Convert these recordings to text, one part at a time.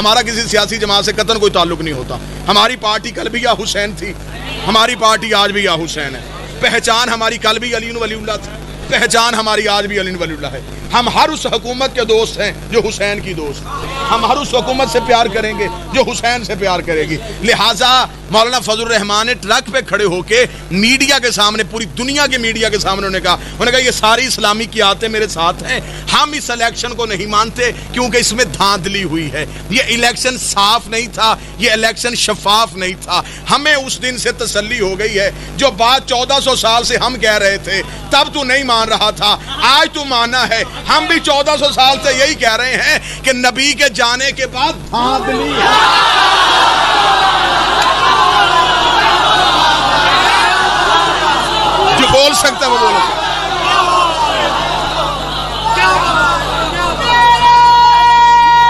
ہمارا کسی سیاسی جماعت سے قطعاً کوئی تعلق نہیں ہوتا. ہماری پارٹی کل بھی یا حسین تھی, ہماری پارٹی آج بھی یا حسین ہے. پہچان ہماری کل بھی علی ولی اللہ تھی, پہچان ہماری آج بھی علی ولی اللہ ہے. ہم ہر اس حکومت کے دوست ہیں جو حسین کی دوست, ہم ہر اس حکومت سے پیار کریں گے جو حسین سے پیار کرے گی. لہٰذا مولانا فضل الرحمان نے ٹرک پہ کھڑے ہو کے میڈیا کے سامنے, پوری دنیا کے میڈیا کے سامنے انہوں نے کہا یہ ساری اسلامی قیادتیں میرے ساتھ ہیں, ہم اس الیکشن کو نہیں مانتے کیونکہ اس میں دھاندلی ہوئی ہے. یہ الیکشن صاف نہیں تھا, یہ الیکشن شفاف نہیں تھا. ہمیں اس دن سے تسلی ہو گئی ہے, جو بات 1400 سال سے ہم کہہ رہے تھے تب تو نہیں مان رہا تھا, آج تو مانا ہے. ہم بھی 1400 سال سے یہی کہہ رہے ہیں کہ نبی کے جانے کے بعد دھاندلی ہے. جو بول سکتا ہے وہ بولے.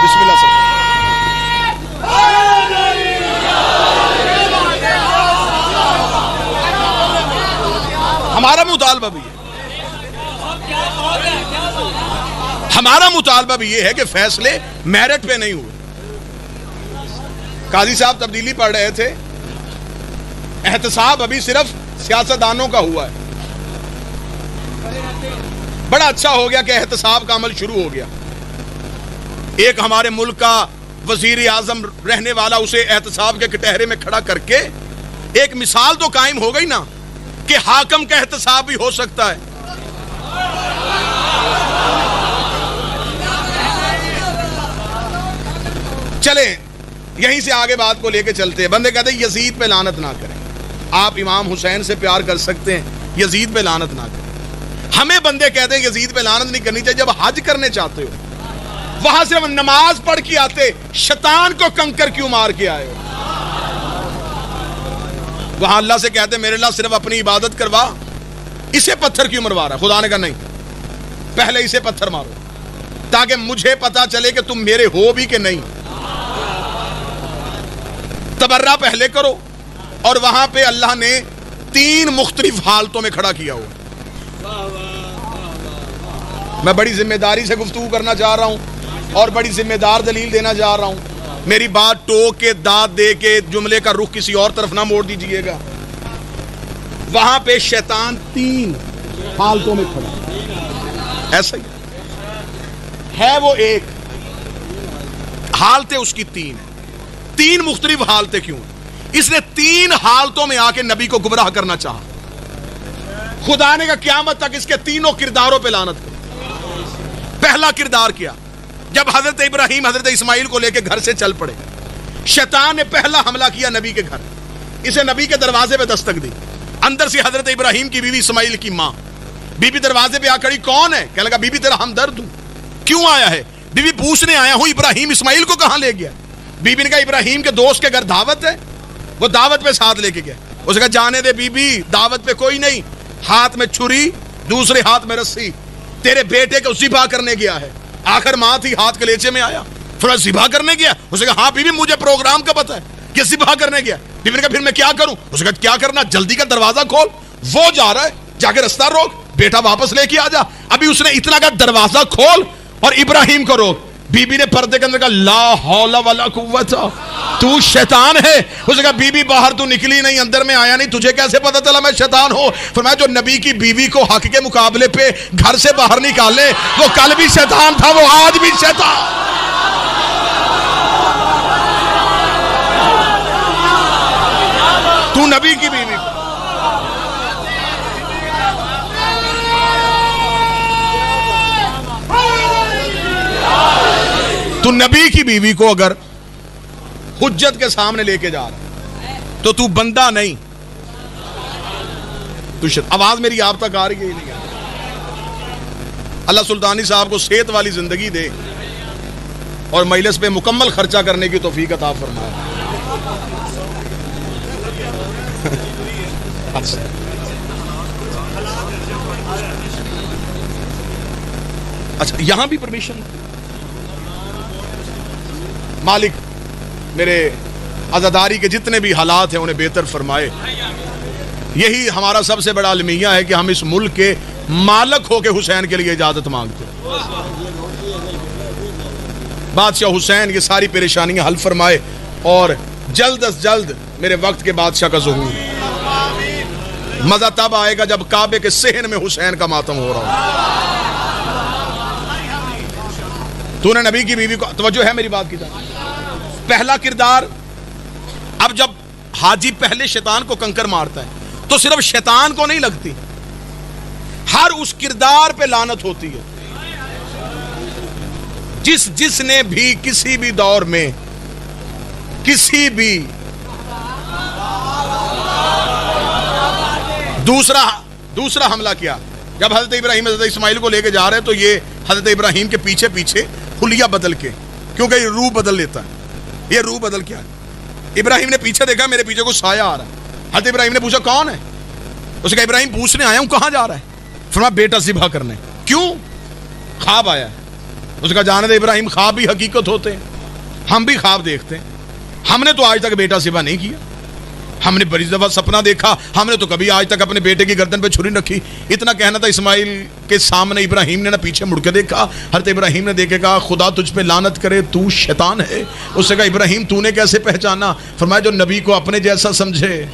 بسم اللہ سب. ہمارا مطالبہ بھی ہے, ہمارا مطالبہ بھی یہ ہے کہ فیصلے میرٹ پہ نہیں ہوئے. قاضی صاحب تبدیلی پڑھ رہے تھے, احتساب ابھی صرف سیاستدانوں کا ہوا ہے. بڑا اچھا ہو گیا کہ احتساب کا عمل شروع ہو گیا. ایک ہمارے ملک کا وزیر اعظم رہنے والا اسے احتساب کے کٹہرے میں کھڑا کر کے ایک مثال تو قائم ہو گئی نا کہ حاکم کا احتساب بھی ہو سکتا ہے. چلیں یہیں سے آگے بات کو لے کے چلتے ہیں. بندے کہتے ہیں یزید پہ لعنت نہ کریں. آپ امام حسین سے پیار کر سکتے ہیں, یزید پہ لعنت نہ کریں. ہمیں بندے کہتے ہیں یزید پہ لعنت نہیں کرنی چاہیے. جب حج کرنے چاہتے ہو وہاں سے نماز پڑھ کے آتے, شیطان کو کنکر کیوں مار کے آئے ہو؟ وہاں اللہ سے کہتے میرے اللہ صرف اپنی عبادت کروا, اسے پتھر کیوں مروا رہا؟ خدا نے کہا نہیں, پہلے اسے پتھر مارو تاکہ مجھے پتا چلے کہ تم میرے ہو بھی کہ نہیں. تبرہ پہلے کرو. اور وہاں پہ اللہ نے 3 مختلف حالتوں میں کھڑا کیا ہوا. میں بڑی ذمہ داری سے گفتگو کرنا چاہ رہا ہوں اور بڑی ذمہ دار دلیل دینا چاہ رہا ہوں. میری بات ٹوک کے داد دے کے جملے کا رخ کسی اور طرف نہ موڑ دیجئے گا. وہاں پہ شیطان 3 حالتوں میں کھڑا, ایسا ہی ہے. وہ ایک حالتیں اس کی 3 ہیں. 3 مختلف حالتیں کیوں؟ اس نے 3 حالتوں میں آ کے نبی کو گمراہ کرنا چاہا. خدا نے کہا قیامت تک اس کے 3 کرداروں پہ لعنت کرو. پہلا کردار کیا؟ جب حضرت ابراہیم حضرت اسماعیل کو لے کے گھر سے چل پڑے, شیطان نے پہلا حملہ کیا نبی کے گھر. اسے نبی کے دروازے پہ دستک دی. اندر سے حضرت ابراہیم کی بیوی اسماعیل کی ماں. بی بی دروازے پہ آ کھڑی, کون ہے؟ کہنے لگا بی بی تیرا ہمدرد ہوں. کیوں آیا ہے؟ بی بی پوچھنے آیا ہوں ابراہیم اسماعیل کو کہاں لے گیا؟ بی بی نے کہا ابراہیم کے دوست کے گھر دعوت ہے, وہ دعوت پہ ساتھ لے کے گیا. اس نے کہا جانے دے بی بی, دعوت پہ کوئی نہیں. ہاتھ میں چھری, دوسرے ہاتھ میں رسی, تیرے بیٹے کو ذبح کرنے گیا ہے. آخر ماں تھی, ہاتھ کلیچے میں آیا, تھوڑا ذبح کرنے گیا. اس نے کہا ہاں بی بی مجھے پروگرام کا پتہ ہے کہ ذبح کرنے گیا. بی بی نے کہا پھر میں کیا کروں؟ اس نے کہا کیا کرنا, جلدی کا دروازہ کھول. وہ جا رہا ہے, جا کے رستہ روک, بیٹا واپس لے کے آ جا. ابھی اس نے اتنا کہا دروازہ کھول اور ابراہیم کو روک. بی بی نے پردے کے اندر کہا لا حول ولا قوت, تو شیطان ہے. اس نے کہا بی بی باہر تو نکلی نہیں, اندر میں آیا نہیں, تجھے کیسے پتا چلا میں شیطان ہوں؟ فرمایا جو نبی کی بیوی کو حق کے مقابلے پہ گھر سے باہر نکالے وہ کل بھی شیطان تھا, وہ آج بھی شیطان. تو نبی کی بیوی کو تو نبی کی بیوی کو اگر حجت کے سامنے لے کے جا رہا تو تو بندہ نہیں, تو آواز میری آپ تک آ رہی ہے نہیں؟ اللہ سلطانی صاحب کو صحت والی زندگی دے اور مجلس پہ مکمل خرچہ کرنے کی توفیق عطا فرمائے. اچھا یہاں بھی پرمیشن مالک میرے عزاداری کے جتنے بھی حالات ہیں انہیں بہتر فرمائے. یہی ہمارا سب سے بڑا المیہ ہے کہ ہم اس ملک کے مالک ہو کے حسین کے لیے اجازت مانگتے ہیں. بادشاہ حسین یہ ساری پریشانیاں حل فرمائے اور جلد از جلد میرے وقت کے بادشاہ کا ظہور. مزہ تب آئے گا جب کعبے کے صحن میں حسین کا ماتم ہو رہا ہو. تو نے نبی کی بیوی کو, توجہ ہے میری بات کی جانب. پہلا کردار, اب جب حاجی پہلے شیطان کو کنکر مارتا ہے تو صرف شیطان کو نہیں لگتی, ہر اس کردار پہ لعنت ہوتی ہے جس نے بھی کسی بھی دور میں کسی بھی دوسرا حملہ کیا. جب حضرت ابراہیم حضرت اسماعیل کو لے کے جا رہے ہیں تو یہ حضرت ابراہیم کے پیچھے پیچھے حلیہ بدل کے, کیونکہ یہ روح بدل لیتا ہے, یہ روح بدل کیا ہے. ابراہیم نے پیچھے دیکھا, میرے پیچھے کوئی سایہ آ رہا ہے. حضرت ابراہیم نے پوچھا کون ہے؟ اس نے کہا ابراہیم پوچھنے آیا ہوں کہاں جا رہا ہے. فرمایا بیٹا ذبح کرنے. کیوں؟ خواب آیا ہے. اس کا جانے دے ابراہیم, خواب بھی حقیقت ہوتے ہیں, ہم بھی خواب دیکھتے ہیں. ہم نے تو آج تک بیٹا ذبح نہیں کیا, ہم نے بڑی دفعہ سپنا دیکھا, ہم نے تو کبھی آج تک اپنے بیٹے کی گردن پہ چھری رکھی. اتنا کہنا تھا اسماعیل کے سامنے, ابراہیم نے نہ پیچھے مڑ کے دیکھا. حضرت ابراہیم نے دیکھے کہا خدا تجھ پہ لعنت کرے, تو شیطان ہے. اس نے کہا ابراہیم تو نے کیسے پہچانا؟ فرمایا جو نبی کو اپنے جیسا سمجھے.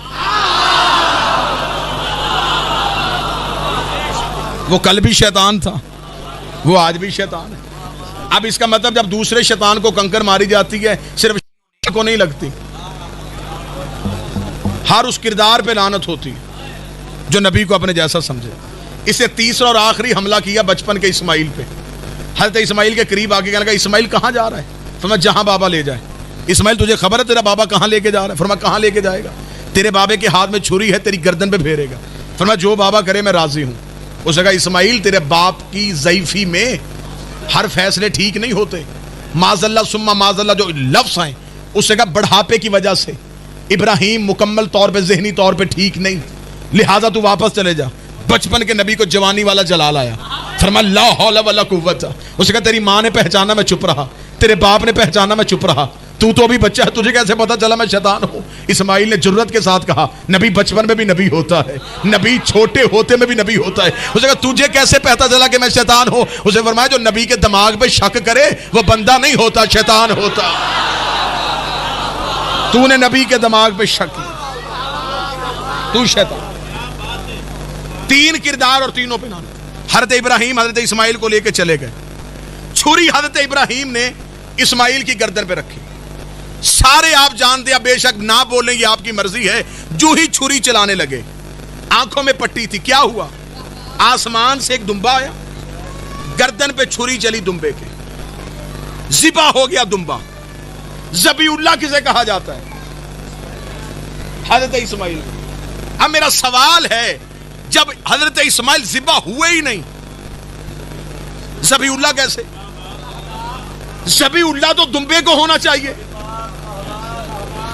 وہ کل بھی شیطان تھا, وہ آج بھی شیطان ہے. اب اس کا مطلب جب دوسرے شیطان کو کنکر ماری جاتی ہے صرف کو نہیں لگتی, ہر اس کردار پہ لعنت ہوتی جو نبی کو اپنے جیسا سمجھے. اسے تیسرا اور آخری حملہ کیا بچپن کے اسماعیل پہ. حضرت اسماعیل کے قریب آگے کہنے لگا اسماعیل کہاں جا رہا ہے؟ فرمایا جہاں بابا لے جائے. اسماعیل تجھے خبر ہے تیرا بابا کہاں لے کے جا رہا ہے؟ فرمایا کہاں لے کے جائے گا؟ تیرے بابے کے ہاتھ میں چھری ہے, تیری گردن پہ پھیرے گا. فرمایا جو بابا کرے میں راضی ہوں. اس نے کہا اسماعیل تیرے باپ کی ضعیفی میں ہر فیصلے ٹھیک نہیں ہوتے. معاذ اللہ ثم معاذ اللہ جو لفظ ہیں, اس نے کہا بڑھاپے کی وجہ سے ابراہیم مکمل طور پہ ذہنی طور پہ ٹھیک نہیں, لہذا تو واپس چلے جا. بچپن کے نبی کو جوانی والا جلال آیا. فرمایا لا حول ولا قوت. اس نے کہا تیری ماں نے پہچانا میں چپ رہا, تیرے باپ نے پہچانا میں چپ رہا, تو ابھی بچہ ہے, تجھے کیسے پتا چلا میں شیطان ہوں؟ اسماعیل نے جرت کے ساتھ کہا نبی بچپن میں بھی نبی ہوتا ہے, نبی چھوٹے ہوتے میں بھی نبی ہوتا ہے. اس نے کہا تجھے کیسے پتا چلا کہ میں شیطان ہوں؟ اس نے فرمایا جو نبی کے دماغ پہ شک کرے وہ بندہ نہیں ہوتا, شیطان ہوتا. تو نے نبی کے دماغ پہ شک کیا, تو شیطان. تین کردار اور تینوں پہ لعنت. حضرت ابراہیم حضرت اسماعیل کو لے کے چلے گئے. چھری حضرت ابراہیم نے اسماعیل کی گردن پہ رکھی. سارے آپ جانتے ہیں, بے شک نہ بولیں یہ آپ کی مرضی ہے. جو ہی چھری چلانے لگے, آنکھوں میں پٹی تھی, کیا ہوا؟ آسمان سے ایک دمبا آیا, گردن پہ چھری چلی دمبے کے, ذبح ہو گیا دمبا. ذبیح اللہ کسے کہا جاتا ہے؟ حضرت اسماعیل. اب میرا سوال ہے, جب حضرت اسماعیل ذبح ہوئے ہی نہیں, ذبیح اللہ کیسے؟ ذبیح اللہ تو دمبے کو ہونا چاہیے.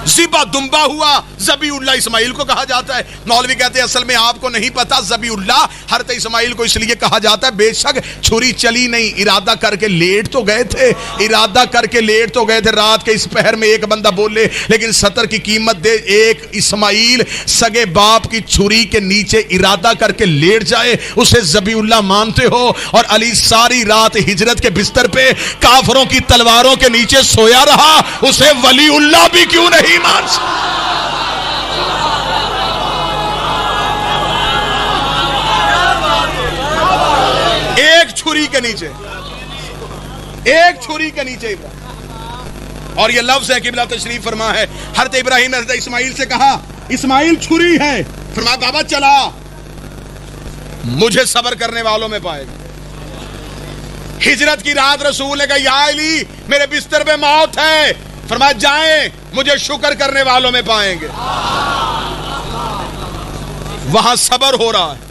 ذبح دمبا ہوا, ذبیح اللہ اسماعیل کو کہا جاتا ہے. مولوی کہتے ہیں اصل میں آپ کو نہیں پتا, ذبیح اللہ حضرت اسماعیل کو اس لیے کہا جاتا ہے بے شک چھری چلی نہیں, ارادہ کر کے لیٹ تو گئے تھے, ارادہ کر کے لیٹ تو گئے تھے. رات کے اس پہر میں ایک بندہ بولے لیکن 70 کی قیمت دے, ایک اسماعیل سگے باپ کی چھری کے نیچے ارادہ کر کے لیٹ جائے, اسے ذبیح اللہ مانتے ہو؟ اور علی ساری رات ہجرت کے بستر پہ کافروں کی تلواروں کے نیچے سویا رہا, اسے ولی اللہ بھی کیوں نہیں مان سکتا؟ ایک چھری کے نیچے, ایک چھری کے نیچے. اور یہ لفظ ہے قبلہ تشریف فرما ہے. حضرت ابراہیم نے حضرت اسماعیل سے کہا اسماعیل چھری ہے. فرمایا بابا چلا, مجھے صبر کرنے والوں میں پائے گا. ہجرت کی رات رسول نے کہا یا علی میرے بستر پہ موت ہے. فرمایا جائیں, مجھے شکر کرنے والوں میں پائیں گے. وہاں صبر ہو رہا ہے,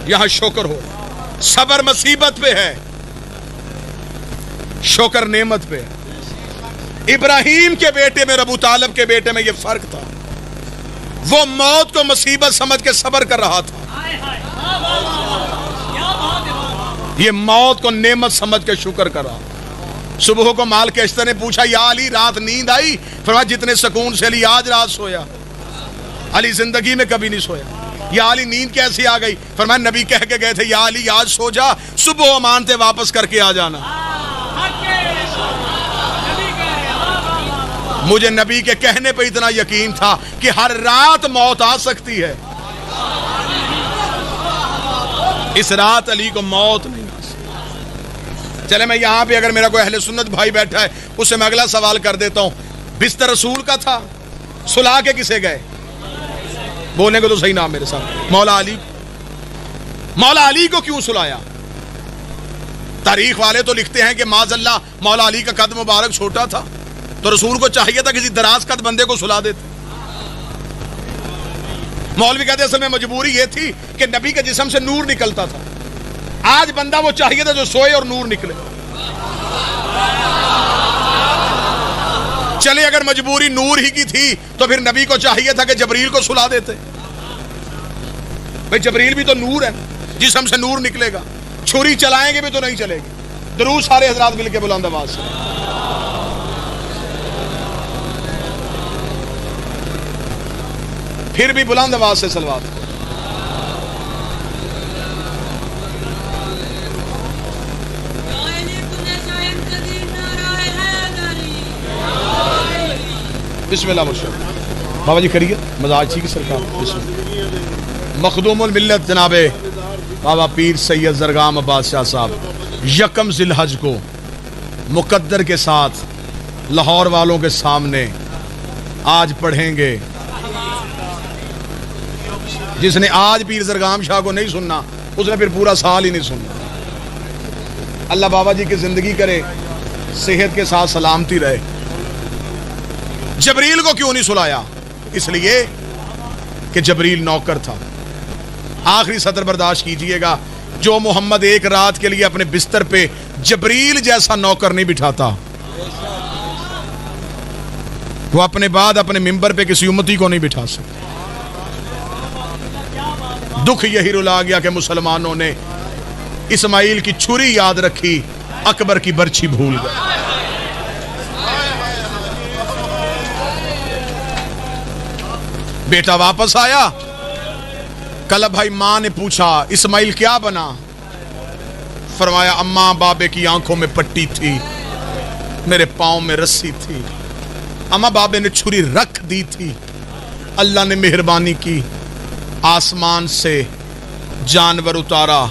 یہاں شکر ہو رہا ہے. صبر مصیبت پہ ہے, شکر نعمت پہ ہے. ابراہیم کے بیٹے میں, ابو طالب کے بیٹے میں یہ فرق تھا. وہ موت کو مصیبت سمجھ کے صبر کر رہا تھا, یہ موت کو نعمت سمجھ کے شکر کر رہا. صبح کو مال کے اشتر نے پوچھا یا علی رات نیند آئی؟ فرمایا جتنے سکون سے علی آج رات سویا. علی زندگی میں کبھی نہیں سویا. یا علی نیند کیسی آ گئی؟ فرمایا نبی کہہ کے گئے تھے یا علی آج سو جا, صبح امانتیں واپس کر کے آ جانا. مجھے نبی کے کہنے پہ اتنا یقین تھا کہ ہر رات موت آ سکتی ہے، اس رات علی کو موت نہیں آ سکتی۔ چلے میں یہاں پہ اگر میرا کوئی اہل سنت بھائی بیٹھا ہے اس سے میں اگلا سوال کر دیتا ہوں، بستر رسول کا تھا، سلا کے کسے گئے؟ بولنے کو تو صحیح نام میرے ساتھ، مولا علی۔ مولا علی کو کیوں سلایا؟ تاریخ والے تو لکھتے ہیں کہ معاذ اللہ مولا علی کا قد مبارک چھوٹا تھا تو رسول کو چاہیے تھا کسی دراز قد بندے کو سلا دیتے۔ مولوی کہتے ہیں اصل میں مجبوری یہ تھی کہ نبی کے جسم سے نور نکلتا تھا، آج بندہ وہ چاہیے تھا جو سوئے اور نور نکلے۔ چلے اگر مجبوری نور ہی کی تھی تو پھر نبی کو چاہیے تھا کہ جبریل کو سلا دیتے، بھئی جبریل بھی تو نور ہے، جسم سے نور نکلے گا، چھری چلائیں گے بھی تو نہیں چلے گی۔ درود سارے حضرات مل کے بلند آواز سے۔ پھر بھی بلند آواز سے صلوات۔ بسم اللہ مشہور بابا جی کریے مزاج ٹھیک ہے سرکار۔ بسم اللہ۔ مخدوم الملت جناب بابا پیر سید زرگام عباس شاہ صاحب یکم ذی الحج کو مقدر کے ساتھ لاہور والوں کے سامنے آج پڑھیں گے۔ جس نے آج پیر زرگام شاہ کو نہیں سننا اس نے پھر پورا سال ہی نہیں سننا۔ اللہ بابا جی کی زندگی کرے، صحت کے ساتھ سلامتی رہے۔ جبریل کو کیوں نہیں سلایا؟ اس لیے کہ جبریل نوکر تھا۔ آخری سطر برداشت کیجئے گا، جو محمد ایک رات کے لیے اپنے بستر پہ جبریل جیسا نوکر نہیں بٹھاتا وہ اپنے بعد اپنے ممبر پہ کسی امتی کو نہیں بٹھا سکتا۔ دکھ یہی رلا گیا کہ مسلمانوں نے اسماعیل کی چھری یاد رکھی، اکبر کی برچھی بھول گئے۔ بیٹا واپس آیا، کل بھائی ماں نے پوچھا اسماعیل کیا بنا؟ فرمایا اماں بابے کی آنکھوں میں پٹی تھی، میرے پاؤں میں رسی تھی، اماں بابے نے چھری رکھ دی تھی، اللہ نے مہربانی کی، آسمان سے جانور اتارا،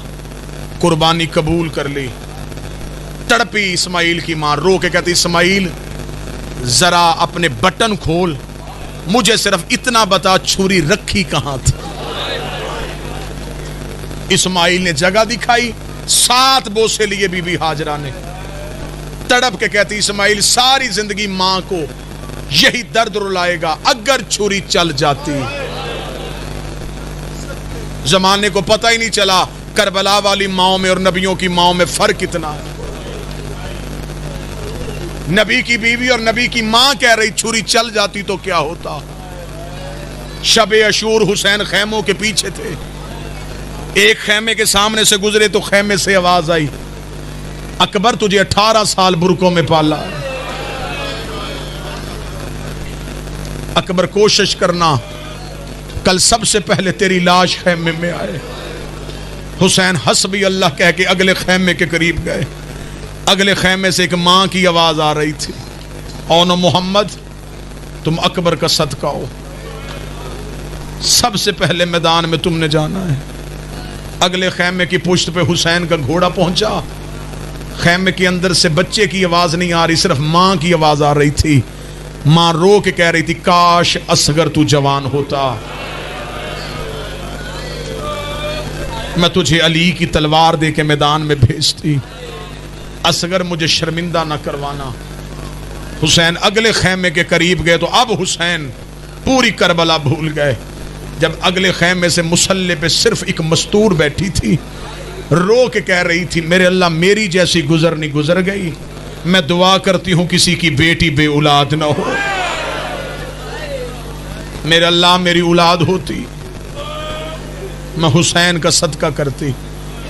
قربانی قبول کر لی۔ تڑپی اسماعیل کی ماں، رو کے کہتی اسماعیل ذرا اپنے بٹن کھول، مجھے صرف اتنا بتا چھری رکھی کہاں تھی۔ اسماعیل نے جگہ دکھائی، 7 بوسے لیے بی بی ہاجرہ نے، تڑپ کے کہتی اسماعیل ساری زندگی ماں کو یہی درد رلائے گا اگر چھری چل جاتی۔ زمانے کو پتہ ہی نہیں چلا کربلا والی ماؤں میں اور نبیوں کی ماؤں میں فرق کتنا ہے۔ نبی کی بیوی اور نبی کی ماں کہہ رہی چھری چل جاتی تو کیا ہوتا۔ شب عاشور حسین خیموں کے پیچھے تھے، ایک خیمے کے سامنے سے گزرے تو خیمے سے آواز آئی اکبر تجھے 18 سال برکوں میں پالا۔ اکبر کوشش کرنا کل سب سے پہلے تیری لاش خیمے میں آئے۔ حسین حسبی اللہ کہہ کے اگلے خیمے کے قریب گئے، اگلے خیمے سے ایک ماں کی آواز آ رہی تھی، اونو محمد تم اکبر کا صدقہ ہو، سب سے پہلے میدان میں تم نے جانا ہے۔ اگلے خیمے کی پشت پہ حسین کا گھوڑا پہنچا، خیمے کے اندر سے بچے کی آواز نہیں آ رہی، صرف ماں کی آواز آ رہی تھی۔ ماں رو کے کہہ رہی تھی کاش اصغر تو جوان ہوتا، میں تجھے علی کی تلوار دے کے میدان میں بھیجتی، اصغر مجھے شرمندہ نہ کروانا۔ حسین اگلے خیمے کے قریب گئے تو اب حسین پوری کربلا بھول گئے۔ جب اگلے خیمے سے مسلح پہ صرف ایک مستور بیٹھی تھی، رو کے کہہ رہی تھی میرے اللہ میری جیسی گزرنی گزر گئی، میں دعا کرتی ہوں کسی کی بیٹی بے اولاد نہ ہو، میرے اللہ میری اولاد ہوتی میں حسین کا صدقہ کرتی۔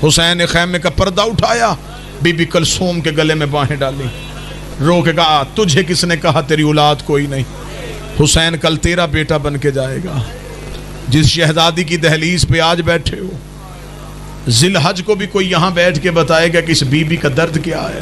حسین نے خیمے کا پردہ اٹھایا، بی بی کلثوم کے گلے میں باہیں ڈالی، رو کے کہا تجھے کس نے کہا تیری اولاد کوئی نہیں، حسین کل تیرا بیٹا بن کے جائے گا۔ جس شہزادی کی دہلیز پہ آج بیٹھے ہو، ذی الحج کو بھی کوئی یہاں بیٹھ کے بتائے گا کہ اس بی بی کا درد کیا ہے۔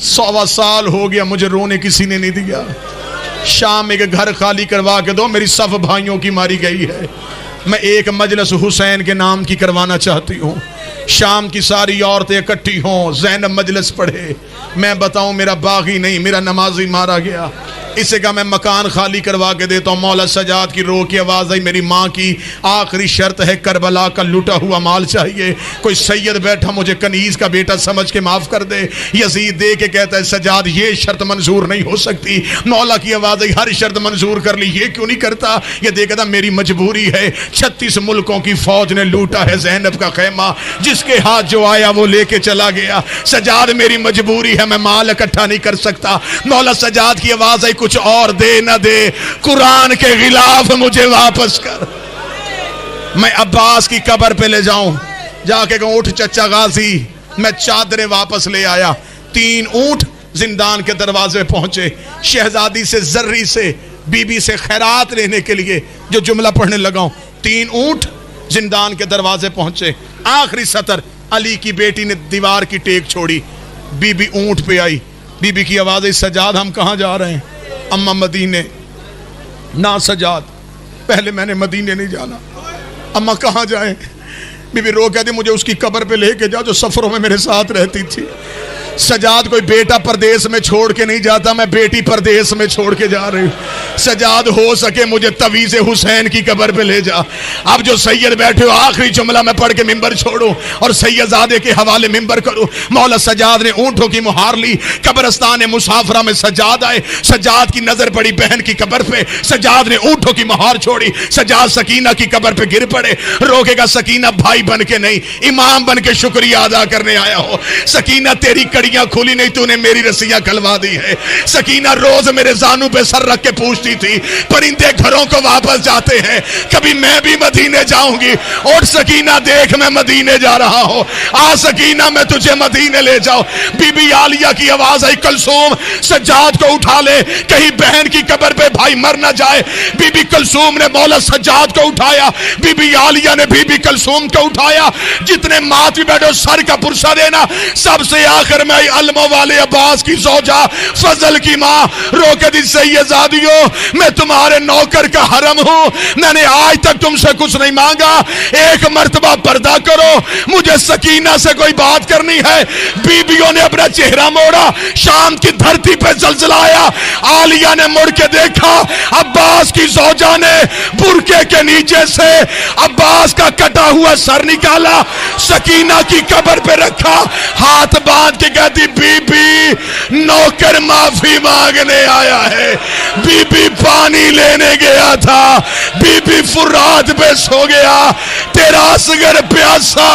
100 سال ہو گیا مجھے رونے کسی نے نہیں دیا. شام میں کہ گھر خالی کروا کے دو, میری صف بھائیوں کی ماری گئی ہے. میں ایک مجلس حسین کے نام کی کروانا چاہتی ہوں. شام کی ساری عورتیں اکٹھی ہوں, زینب مجلس پڑھے. میں بتاؤں میرا باغی نہیں, میرا نمازی مارا گیا. اسے کہا میں مکان خالی کروا کے دیتا ہوں. مولا سجاد کی رو کی آواز آئی, میری ماں کی آخری شرط ہے کربلا کا لوٹا ہوا مال چاہیے. کوئی سید بیٹھا مجھے کنیز کا بیٹا سمجھ کے معاف کر دے. یزید دے کے کہتا ہے سجاد یہ شرط منظور نہیں ہو سکتی. مولا کی آواز آئی ہر شرط منظور کر لی, یہ کیوں نہیں کرتا؟ یہ دے کہتا میری مجبوری ہے. 36 ملکوں کی فوج نے لوٹا ہے زینب کا خیمہ, جس کے ہاتھ جو آیا وہ لے کے چلا گیا. سجاد میری مجبوری ہے, میں مال اکٹھا نہیں کر سکتا. مولا سجاد کی آواز آئی کچھ اور دے نہ دے, قرآن کے غلاف مجھے واپس کر. میں عباس کی قبر پہ لے جاؤں, جا کے کہوں اٹھ چچا غازی. میں چادریں واپس لے آیا. 3 اونٹ زندان کے دروازے پہنچے. شہزادی سے زری سے بی بی سے خیرات لینے کے لیے جو جملہ پڑھنے لگا, 3 اونٹ زندان کے دروازے پہنچے. آخری سطر, علی کی بیٹی نے دیوار کی ٹیک چھوڑی, بی بی اونٹ پہ آئی. بی بی کی آواز ہے سجاد ہم کہاں جا رہے ہیں؟ اماں مدینے. نہ سجاد پہلے میں نے مدینے نہیں جانا. اماں کہاں جائیں؟ بی بی رو کہتی مجھے اس کی قبر پہ لے کے جاؤ جو سفروں میں میرے ساتھ رہتی تھی. سجاد کوئی بیٹا پردیس میں چھوڑ کے نہیں جاتا, میں بیٹی پردیس میں چھوڑ کے جا رہی ہوں. سجاد ہو سکے مجھے تویز حسین کی قبر پہ لے جا. اب جو سید بیٹھے ہو آخری جملہ میں پڑھ کے ممبر چھوڑوں اور سید زادے کے حوالے ممبر کروں. مولا سجاد نے اونٹوں کی مہار لی. قبرستان مسافرہ میں سجاد آئے. سجاد کی نظر پڑی بہن کی قبر پہ. سجاد نے اونٹوں کی مہار چھوڑی. سجاد سکینہ کی قبر پہ گر پڑے. روکے گا سکینہ بھائی بن کے نہیں, امام بن کے شکریہ ادا کرنے آیا ہو. سکینہ تیری کھولی نہیں, تو نے میری رسیاں کھلوا دی ہے. سکینہ روز میرے زانو پہ سر رکھ کے پوچھتی تھی پرندے گھروں کو واپس جاتے ہیں, کبھی میں بھی مدینے جاؤں گی. اور سکینہ دیکھ میں مدینے جا رہا ہوں, آ سکینہ میں تجھے مدینے لے جاؤں. بی بی عالیہ کی آواز آئی کلثوم سجاد کو اٹھا لے, کہیں بہن کی قبر پہ بھائی مر نہ جائے. بی بی کلثوم نے مولا سجاد کو اٹھایا. بی بی عالیہ نے بی بی کلثوم کو اٹھایا. جتنے ماتھ بھی بیٹھو سر کا پرسہ دینا. سب سے آخر میں علموں والے عباس کی زوجہ فضل کی ماں رو کے دی سیدزادیوں میں تمہارے نوکر کا حرم ہوں, میں نے آج تک تم سے کچھ نہیں مانگا, ایک مرتبہ پردہ کرو, مجھے سکینہ سے کوئی بات کرنی ہے. بیویوں نے اپنا چہرہ موڑا, شام کی دھرتی پہ زلزلہ آیا. عالیہ نے مڑ کے دیکھا, عباس کی زوجہ نے برقعے کے نیچے سے عباس کا کٹا ہوا سر نکالا, سکینہ کی قبر پہ رکھا, ہاتھ باندھ کے کہتی بی بی نوکر معافی مانگنے آیا ہے, بی بی پانی لینے گیا تھا, بی بی فرات پہ سو گیا, تیرا اصغر پیاسا